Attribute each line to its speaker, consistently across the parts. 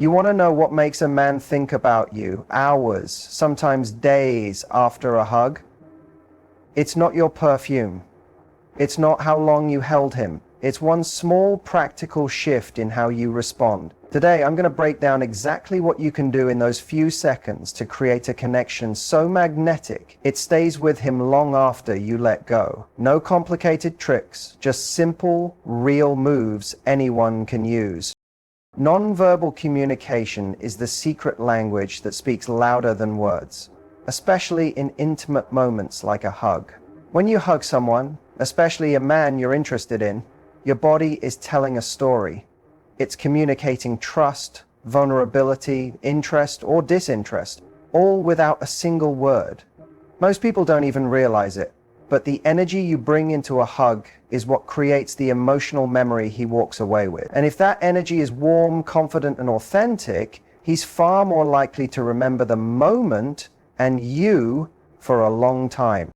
Speaker 1: You want to know what makes a man think about you hours, sometimes days after a hug? It's not your perfume. It's not how long you held him. It's one small practical shift in how you respond. Today, I'm going to break down exactly what you can do in those few seconds to create a connection so magnetic it stays with him long after you let go. No complicated tricks, just simple, real moves anyone can use. Nonverbal communication is the secret language that speaks louder than words, especially in intimate moments like a hug. When you hug someone, especially a man you're interested in, your body is telling a story. It's communicating trust, vulnerability, interest, or disinterest, all without a single word. Most people don't even realize it, but the energy you bring into a hug is what creates the emotional memory he walks away with. And if that energy is warm, confident, and authentic, he's far more likely to remember the moment and you for a long time.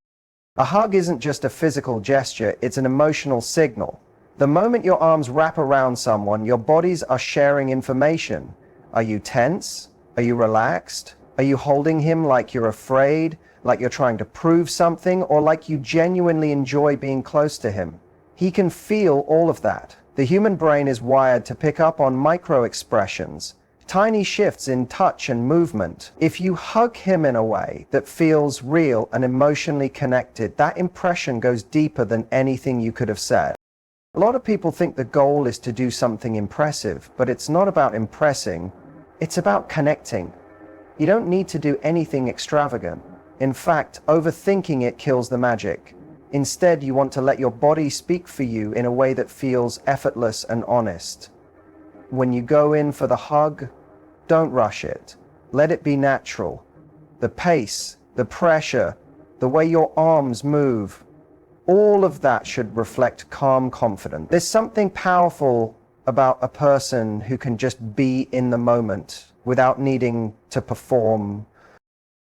Speaker 1: A hug isn't just a physical gesture, it's an emotional signal. The moment your arms wrap around someone, your bodies are sharing information. Are you tense? Are you relaxed? Are you holding him like you're afraid, like you're trying to prove something, or like you genuinely enjoy being close to him? He can feel all of that. The human brain is wired to pick up on micro expressions, tiny shifts in touch and movement. If you hug him in a way that feels real and emotionally connected, that impression goes deeper than anything you could have said. A lot of people think the goal is to do something impressive, but it's not about impressing, it's about connecting. You don't need to do anything extravagant. In fact, overthinking it kills the magic. Instead, you want to let your body speak for you in a way that feels effortless and honest. When you go in for the hug, don't rush it. Let it be natural. The pace, the pressure, the way your arms move, all of that should reflect calm confidence. There's something powerful about a person who can just be in the moment without needing to perform.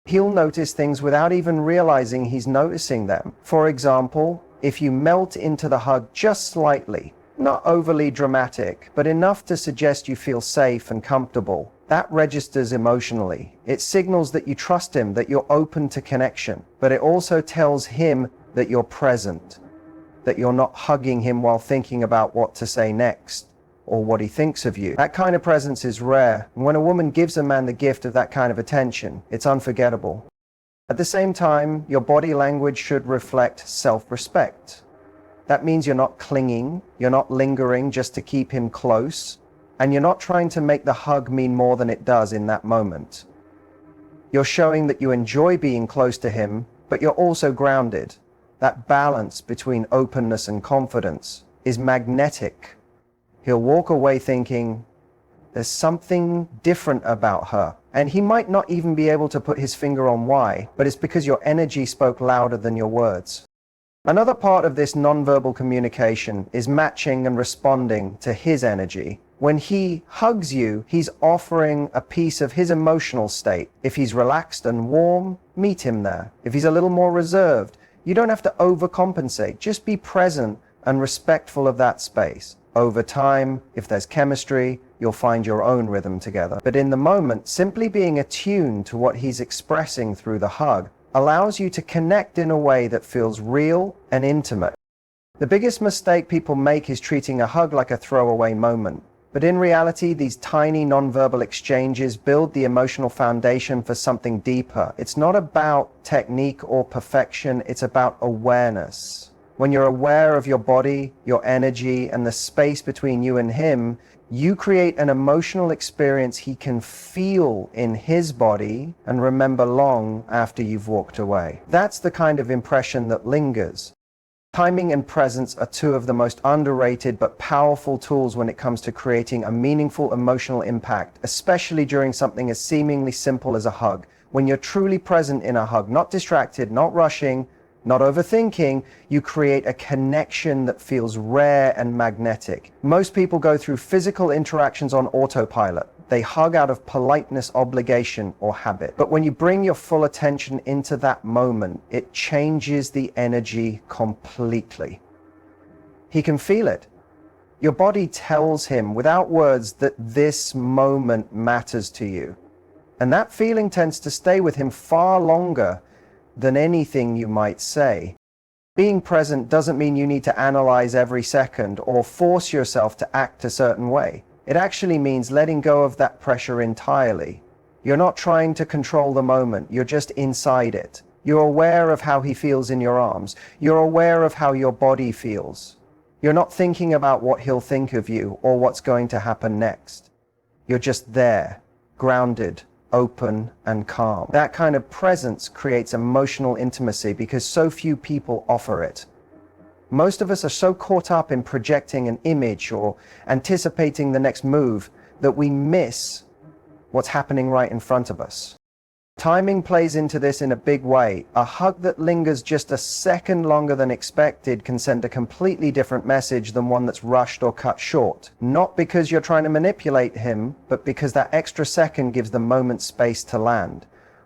Speaker 1: He'll notice things without even realizing he's noticing them. For example, if you melt into the hug just slightly, not overly dramatic, but enough to suggest you feel safe and comfortable, that registers emotionally. It signals that you trust him, that you're open to connection, but it also tells him that you're present, that you're not hugging him while thinking about what to say next or what he thinks of you. That kind of presence is rare, and when a woman gives a man the gift of that kind of attention, it's unforgettable. At the same time, your body language should reflect self-respect. That means you're not clinging, you're not lingering just to keep him close, and you're not trying to make the hug mean more than it does in that moment. You're showing that you enjoy being close to him, but you're also grounded. That balance between openness and confidence is magnetic. He'll walk away thinking, there's something different about her. And he might not even be able to put his finger on why, but it's because your energy spoke louder than your words. Another part of this nonverbal communication is matching and responding to his energy. When he hugs you, he's offering a piece of his emotional state. If he's relaxed and warm, meet him there. If he's a little more reserved, you don't have to overcompensate. Just be present and respectful of that space. Over time, if there's chemistry, you'll find your own rhythm together. But in the moment, simply being attuned to what he's expressing through the hug allows you to connect in a way that feels real and intimate. The biggest mistake people make is treating a hug like a throwaway moment. But in reality, these tiny nonverbal exchanges build the emotional foundation for something deeper. It's not about technique or perfection, it's about awareness. When you're aware of your body, your energy, and the space between you and him, you create an emotional experience he can feel in his body and remember long after you've walked away. That's the kind of impression that lingers. Timing and presence are two of the most underrated but powerful tools when it comes to creating a meaningful emotional impact, especially during something as seemingly simple as a hug. When you're truly present in a hug, not distracted, not rushing, not overthinking, you create a connection that feels rare and magnetic. Most people go through physical interactions on autopilot. They hug out of politeness, obligation, or habit. But when you bring your full attention into that moment, it changes the energy completely. He can feel it. Your body tells him without words that this moment matters to you. And that feeling tends to stay with him far longer than anything you might say. Being present doesn't mean you need to analyze every second or force yourself to act a certain way. It actually means letting go of that pressure entirely. You're not trying to control the moment, you're just inside it. You're aware of how he feels in your arms. You're aware of how your body feels. You're not thinking about what he'll think of you or what's going to happen next. You're just there, grounded, open, and calm. That kind of presence creates emotional intimacy because so few people offer it. Most of us are so caught up in projecting an image or anticipating the next move that we miss what's happening right in front of us. Timing plays into this in a big way. A hug that lingers just a second longer than expected can send a completely different message than one that's rushed or cut short. Not because you're trying to manipulate him, but because that extra second gives the moment space to land.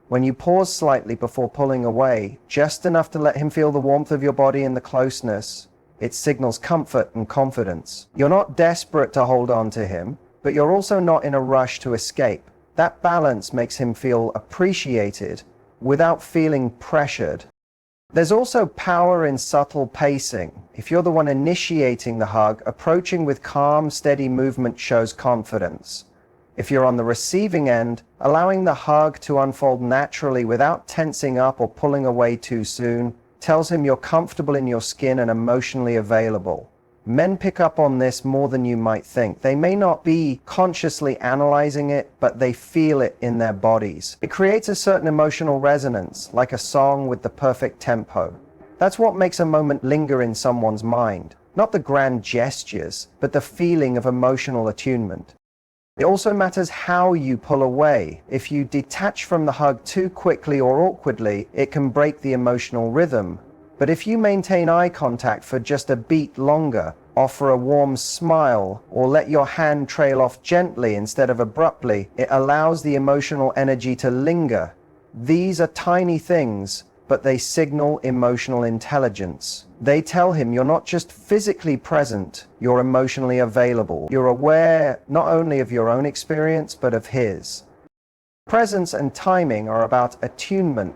Speaker 1: When you pause slightly before pulling away, just enough to let him feel the warmth of your body and the closeness, it signals comfort and confidence. You're not desperate to hold on to him, but you're also not in a rush to escape. That balance makes him feel appreciated without feeling pressured. There's also power in subtle pacing. If you're the one initiating the hug, approaching with calm, steady movement shows confidence. If you're on the receiving end, allowing the hug to unfold naturally without tensing up or pulling away too soon tells him you're comfortable in your skin and emotionally available. Men pick up on this more than you might think. They may not be consciously analyzing it, but they feel it in their bodies. It creates a certain emotional resonance, like a song with the perfect tempo. That's what makes a moment linger in someone's mind. Not the grand gestures, but the feeling of emotional attunement. It also matters how you pull away. If you detach from the hug too quickly or awkwardly, it can break the emotional rhythm. But if you maintain eye contact for just a beat longer, offer a warm smile, or let your hand trail off gently instead of abruptly, it allows the emotional energy to linger. These are tiny things, but they signal emotional intelligence. They tell him you're not just physically present, you're emotionally available. You're aware not only of your own experience, but of his. Presence and timing are about attunement.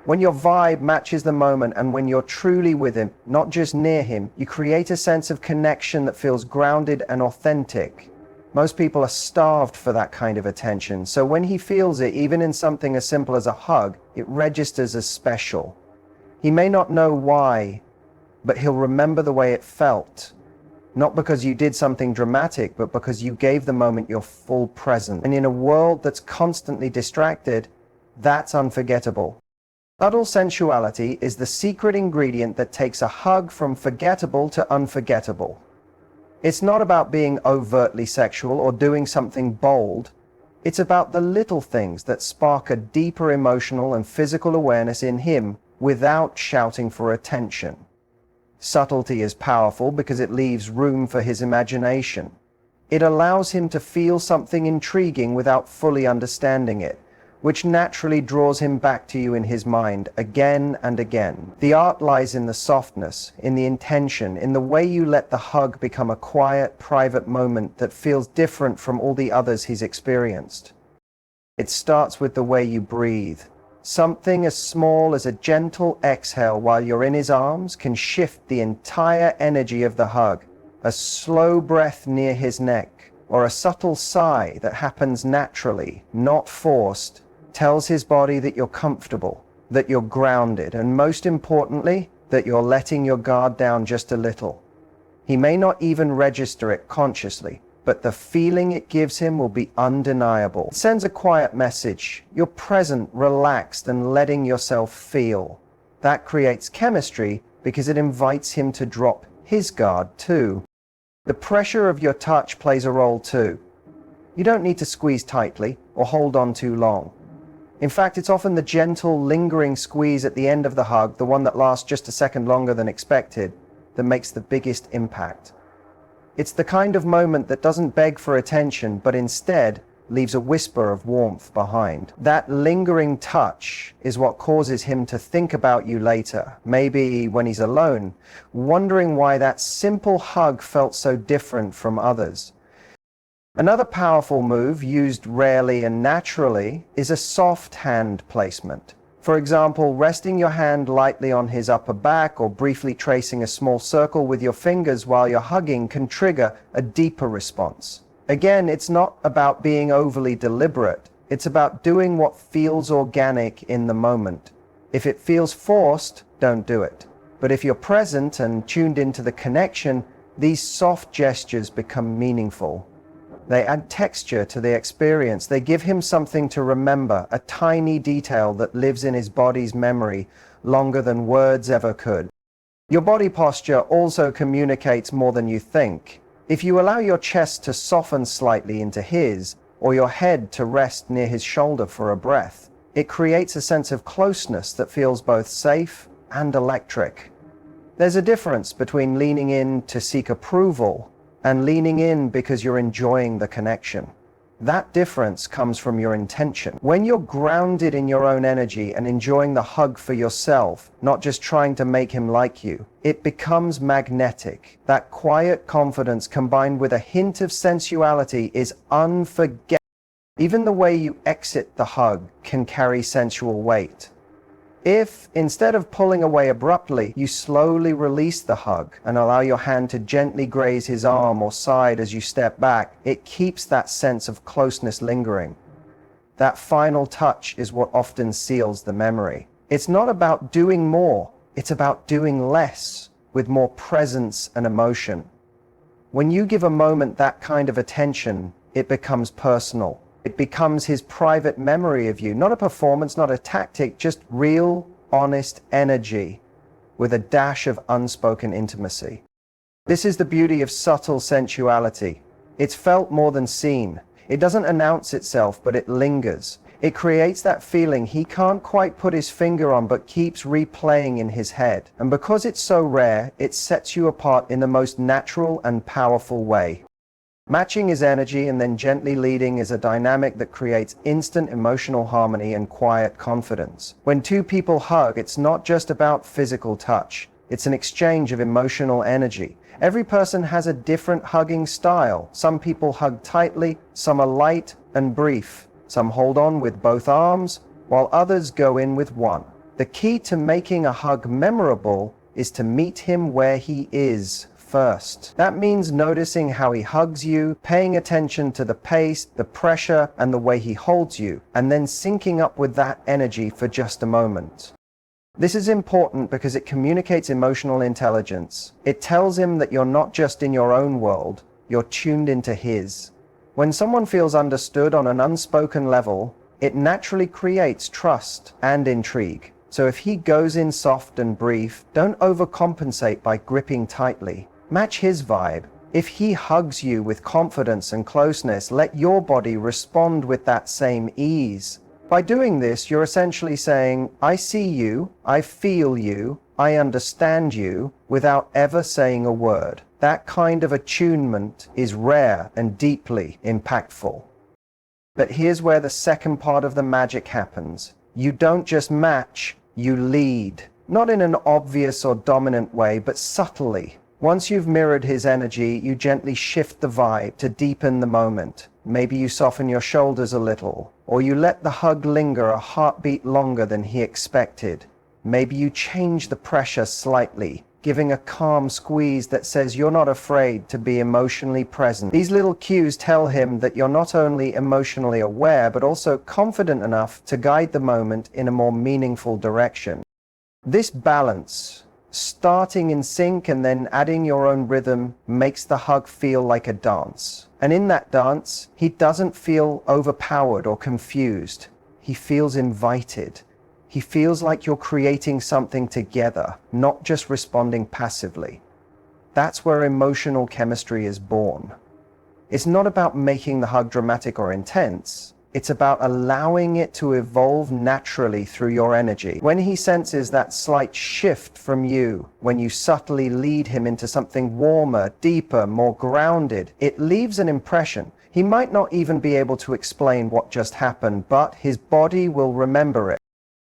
Speaker 1: When your vibe matches the moment and when you're truly with him, not just near him, you create a sense of connection that feels grounded and authentic. Most people are starved for that kind of attention, so when he feels it, even in something as simple as a hug, it registers as special. He may not know why, but he'll remember the way it felt. Not because you did something dramatic, but because you gave the moment your full presence. And in a world that's constantly distracted, that's unforgettable. Subtle sensuality is the secret ingredient that takes a hug from forgettable to unforgettable. It's not about being overtly sexual or doing something bold. It's about the little things that spark a deeper emotional and physical awareness in him without shouting for attention. Subtlety is powerful because it leaves room for his imagination. It allows him to feel something intriguing without fully understanding it, which naturally draws him back to you in his mind again and again. The art lies in the softness, in the intention, in the way you let the hug become a quiet, private moment that feels different from all the others he's experienced. It starts with the way you breathe. Something as small as a gentle exhale while you're in his arms can shift the entire energy of the hug. A slow breath near his neck, or a subtle sigh that happens naturally, not forced, tells his body that you're comfortable, that you're grounded, and most importantly, that you're letting your guard down just a little. He may not even register it consciously, but the feeling it gives him will be undeniable. It sends a quiet message. You're present, relaxed, and letting yourself feel. That creates chemistry because it invites him to drop his guard too. The pressure of your touch plays a role too. You don't need to squeeze tightly or hold on too long. In fact, it's often the gentle, lingering squeeze at the end of the hug, the one that lasts just a second longer than expected, that makes the biggest impact. It's the kind of moment that doesn't beg for attention, but instead leaves a whisper of warmth behind. That lingering touch is what causes him to think about you later, maybe when he's alone, wondering why that simple hug felt so different from others. Another powerful move, used rarely and naturally, is a soft hand placement. For example, resting your hand lightly on his upper back or briefly tracing a small circle with your fingers while you're hugging can trigger a deeper response. Again, it's not about being overly deliberate. It's about doing what feels organic in the moment. If it feels forced, don't do it. But if you're present and tuned into the connection, these soft gestures become meaningful. They add texture to the experience. They give him something to remember, a tiny detail that lives in his body's memory longer than words ever could. Your body posture also communicates more than you think. If you allow your chest to soften slightly into his, or your head to rest near his shoulder for a breath, it creates a sense of closeness that feels both safe and electric. There's a difference between leaning in to seek approval and leaning in because you're enjoying the connection. That difference comes from your intention. When you're grounded in your own energy and enjoying the hug for yourself, not just trying to make him like you, it becomes magnetic. That quiet confidence combined with a hint of sensuality is unforgettable. Even the way you exit the hug can carry sensual weight. If, instead of pulling away abruptly, you slowly release the hug and allow your hand to gently graze his arm or side as you step back, it keeps that sense of closeness lingering. That final touch is what often seals the memory. It's not about doing more, it's about doing less, with more presence and emotion. When you give a moment that kind of attention, it becomes personal. It becomes his private memory of you, not a performance, not a tactic, just real, honest energy with a dash of unspoken intimacy. This is the beauty of subtle sensuality. It's felt more than seen. It doesn't announce itself, but it lingers. It creates that feeling he can't quite put his finger on, but keeps replaying in his head. And because it's so rare, it sets you apart in the most natural and powerful way. Matching his energy and then gently leading is a dynamic that creates instant emotional harmony and quiet confidence. When two people hug, it's not just about physical touch. It's an exchange of emotional energy. Every person has a different hugging style. Some people hug tightly, some are light and brief. Some hold on with both arms, while others go in with one. The key to making a hug memorable is to meet him where he is first. That means noticing how he hugs you, paying attention to the pace, the pressure, and the way he holds you, and then syncing up with that energy for just a moment. This is important because it communicates emotional intelligence. It tells him that you're not just in your own world, you're tuned into his. When someone feels understood on an unspoken level, it naturally creates trust and intrigue. So if he goes in soft and brief, don't overcompensate by gripping tightly. Match his vibe. If he hugs you with confidence and closeness, let your body respond with that same ease. By doing this, you're essentially saying, I see you, I feel you, I understand you, without ever saying a word. That kind of attunement is rare and deeply impactful. But here's where the second part of the magic happens. You don't just match, you lead. Not in an obvious or dominant way, but subtly. Once you've mirrored his energy, you gently shift the vibe to deepen the moment. Maybe you soften your shoulders a little, or you let the hug linger a heartbeat longer than he expected. Maybe you change the pressure slightly, giving a calm squeeze that says you're not afraid to be emotionally present. These little cues tell him that you're not only emotionally aware, but also confident enough to guide the moment in a more meaningful direction. This balance, starting in sync and then adding your own rhythm, makes the hug feel like a dance. And in that dance, he doesn't feel overpowered or confused. He feels invited. He feels like you're creating something together, not just responding passively. That's where emotional chemistry is born. It's not about making the hug dramatic or intense. It's about allowing it to evolve naturally through your energy. When he senses that slight shift from you, when you subtly lead him into something warmer, deeper, more grounded, it leaves an impression. He might not even be able to explain what just happened, but his body will remember it.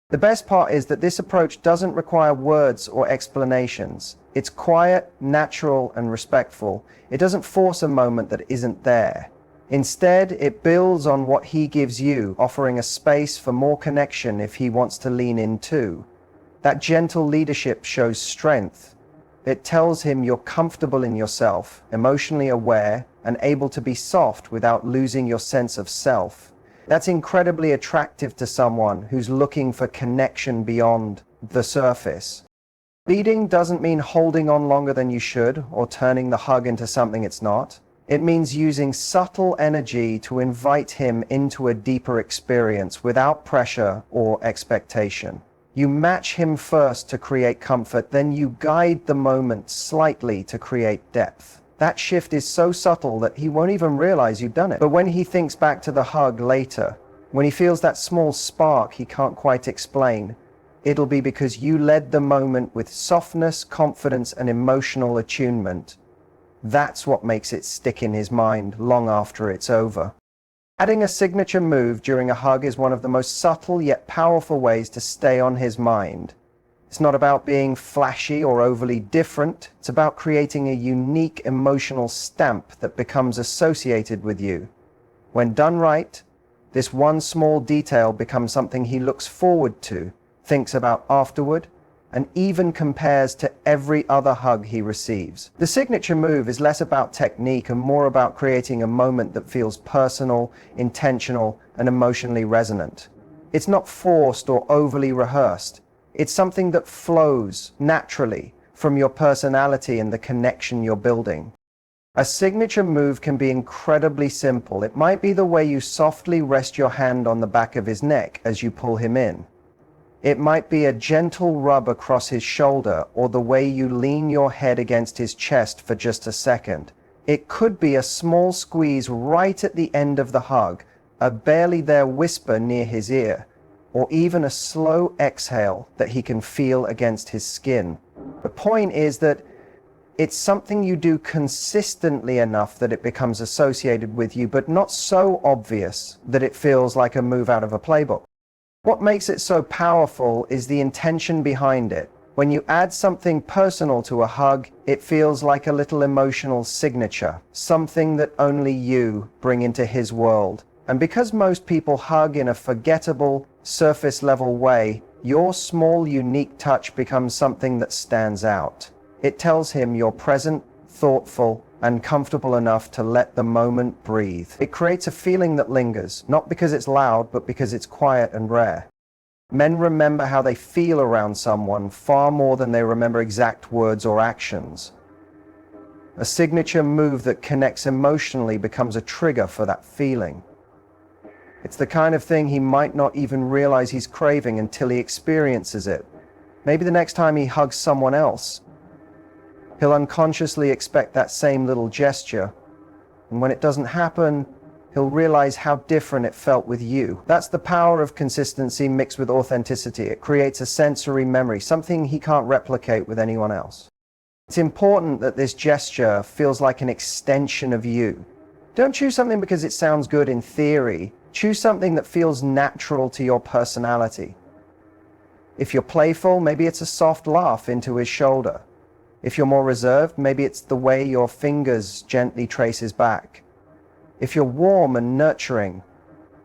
Speaker 1: The best part is that this approach doesn't require words or explanations. It's quiet, natural, and respectful. It doesn't force a moment that isn't there. Instead, it builds on what he gives you, offering a space for more connection if he wants to lean in too. That gentle leadership shows strength. It tells him you're comfortable in yourself, emotionally aware, and able to be soft without losing your sense of self. That's incredibly attractive to someone who's looking for connection beyond the surface. Leading doesn't mean holding on longer than you should or turning the hug into something it's not. It means using subtle energy to invite him into a deeper experience without pressure or expectation. You match him first to create comfort, then you guide the moment slightly to create depth. That shift is so subtle that he won't even realize you've done it. But when he thinks back to the hug later, when he feels that small spark he can't quite explain, it'll be because you led the moment with softness, confidence, and emotional attunement. That's what makes it stick in his mind long after it's over. Adding a signature move during a hug is one of the most subtle yet powerful ways to stay on his mind. It's not about being flashy or overly different. It's about creating a unique emotional stamp that becomes associated with you. When done right, this one small detail becomes something he looks forward to, thinks about afterward, and even compares to every other hug he receives. The signature move is less about technique and more about creating a moment that feels personal, intentional, and emotionally resonant. It's not forced or overly rehearsed. It's something that flows naturally from your personality and the connection you're building. A signature move can be incredibly simple. It might be the way you softly rest your hand on the back of his neck as you pull him in. It might be a gentle rub across his shoulder or the way you lean your head against his chest for just a second. It could be a small squeeze right at the end of the hug, a barely there whisper near his ear, or even a slow exhale that he can feel against his skin. The point is that it's something you do consistently enough that it becomes associated with you, but not so obvious that it feels like a move out of a playbook. What makes it so powerful is the intention behind it. When you add something personal to a hug, it feels like a little emotional signature, something that only you bring into his world. And because most people hug in a forgettable, surface-level way, your small, unique touch becomes something that stands out. It tells him you're present, thoughtful, and comfortable enough to let the moment breathe. It creates a feeling that lingers, not because it's loud, but because it's quiet and rare. Men remember how they feel around someone far more than they remember exact words or actions. A signature move that connects emotionally becomes a trigger for that feeling. It's the kind of thing he might not even realize he's craving until he experiences it. Maybe the next time he hugs someone else, he'll unconsciously expect that same little gesture, and when it doesn't happen, he'll realize how different it felt with you. That's the power of consistency mixed with authenticity. It creates a sensory memory, something he can't replicate with anyone else. It's important that this gesture feels like an extension of you. Don't choose something because it sounds good in theory. Choose something that feels natural to your personality. If you're playful, maybe it's a soft laugh into his shoulder. If you're more reserved, maybe it's the way your fingers gently trace his back. If you're warm and nurturing,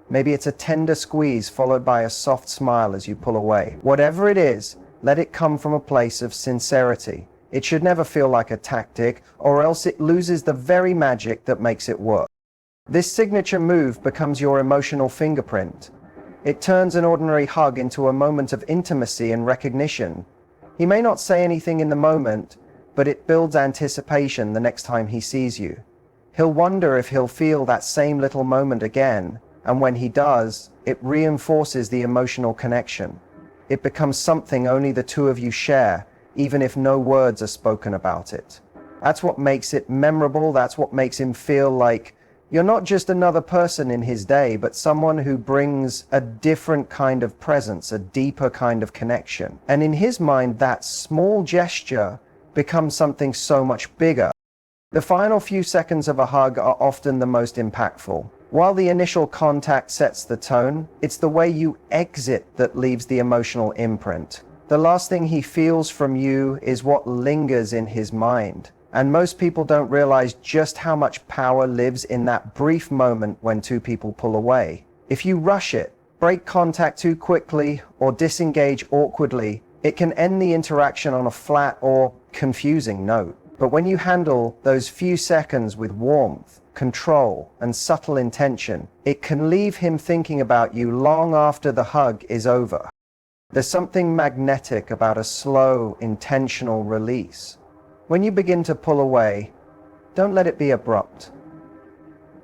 Speaker 1: maybe it's a tender squeeze followed by a soft smile as you pull away. Whatever it is, let it come from a place of sincerity. It should never feel like a tactic, or else it loses the very magic that makes it work. This signature move becomes your emotional fingerprint. It turns an ordinary hug into a moment of intimacy and recognition. He may not say anything in the moment, but it builds anticipation the next time he sees you. He'll wonder if he'll feel that same little moment again, and when he does, it reinforces the emotional connection. It becomes something only the two of you share, even if no words are spoken about it. That's what makes it memorable. That's what makes him feel like you're not just another person in his day, but someone who brings a different kind of presence, a deeper kind of connection. And in his mind, that small gesture becomes something so much bigger. The final few seconds of a hug are often the most impactful. While the initial contact sets the tone, it's the way you exit that leaves the emotional imprint. The last thing he feels from you is what lingers in his mind. And most people don't realize just how much power lives in that brief moment when two people pull away. If you rush it, break contact too quickly, or disengage awkwardly, it can end the interaction on a flat or confusing note. But when you handle those few seconds with warmth, control, and subtle intention, it can leave him thinking about you long after the hug is over. There's something magnetic about a slow, intentional release. When you begin to pull away, don't let it be abrupt.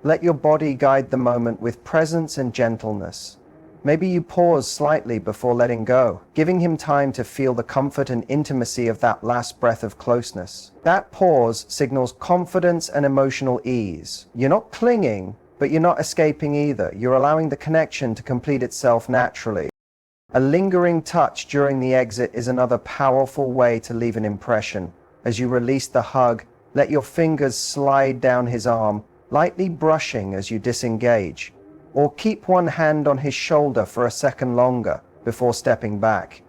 Speaker 1: Let your body guide the moment with presence and gentleness. Maybe you pause slightly before letting go, giving him time to feel the comfort and intimacy of that last breath of closeness. That pause signals confidence and emotional ease. You're not clinging, but you're not escaping either. You're allowing the connection to complete itself naturally. A lingering touch during the exit is another powerful way to leave an impression. As you release the hug, let your fingers slide down his arm, lightly brushing as you disengage. Or keep one hand on his shoulder for a second longer before stepping back.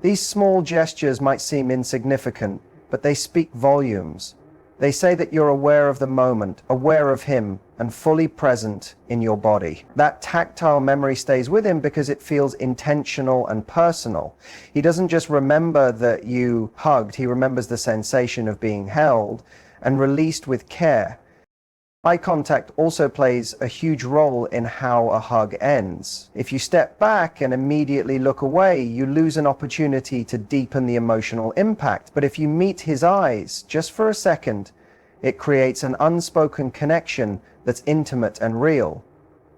Speaker 1: These small gestures might seem insignificant, but they speak volumes. They say that you're aware of the moment, aware of him, and fully present in your body. That tactile memory stays with him because it feels intentional and personal. He doesn't just remember that you hugged, he remembers the sensation of being held and released with care. Eye contact also plays a huge role in how a hug ends. If you step back and immediately look away, you lose an opportunity to deepen the emotional impact. But if you meet his eyes just for a second, it creates an unspoken connection that's intimate and real.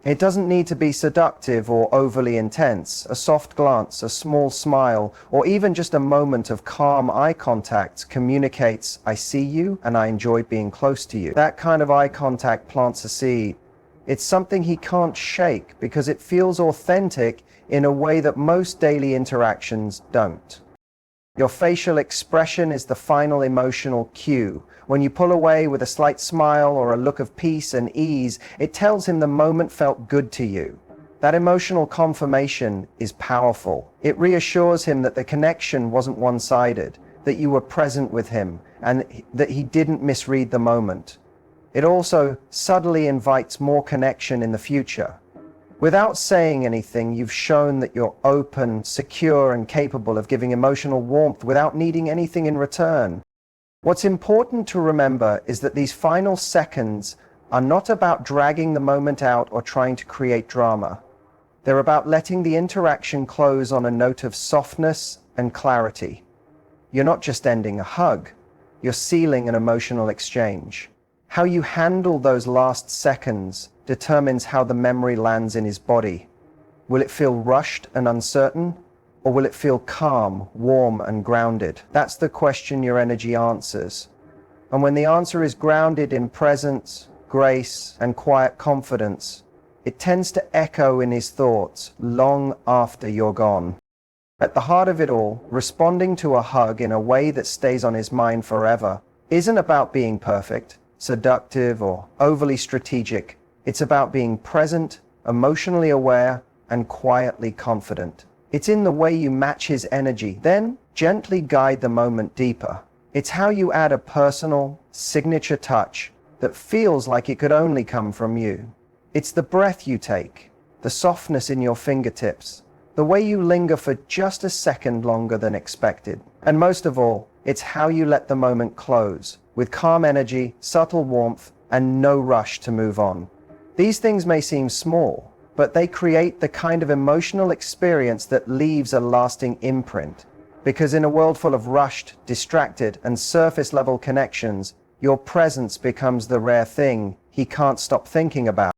Speaker 1: It doesn't need to be seductive or overly intense. A soft glance, a small smile, or even just a moment of calm eye contact communicates, "I see you and I enjoy being close to you." That kind of eye contact plants a seed. It's something he can't shake because it feels authentic in a way that most daily interactions don't. Your facial expression is the final emotional cue. When you pull away with a slight smile or a look of peace and ease, it tells him the moment felt good to you. That emotional confirmation is powerful. It reassures him that the connection wasn't one-sided, that you were present with him, and that he didn't misread the moment. It also subtly invites more connection in the future. Without saying anything, you've shown that you're open, secure, and capable of giving emotional warmth without needing anything in return. What's important to remember is that these final seconds are not about dragging the moment out or trying to create drama. They're about letting the interaction close on a note of softness and clarity. You're not just ending a hug, you're sealing an emotional exchange. How you handle those last seconds determines how the memory lands in his body. Will it feel rushed and uncertain? Or will it feel calm, warm, and grounded? That's the question your energy answers. And when the answer is grounded in presence, grace, and quiet confidence, it tends to echo in his thoughts long after you're gone. At the heart of it all, responding to a hug in a way that stays on his mind forever isn't about being perfect, seductive, or overly strategic. It's about being present, emotionally aware, and quietly confident. It's in the way you match his energy, then gently guide the moment deeper. It's how you add a personal, signature touch that feels like it could only come from you. It's the breath you take, the softness in your fingertips, the way you linger for just a second longer than expected. And most of all, it's how you let the moment close, with calm energy, subtle warmth, and no rush to move on. These things may seem small, but they create the kind of emotional experience that leaves a lasting imprint. Because in a world full of rushed, distracted, and surface-level connections, your presence becomes the rare thing he can't stop thinking about.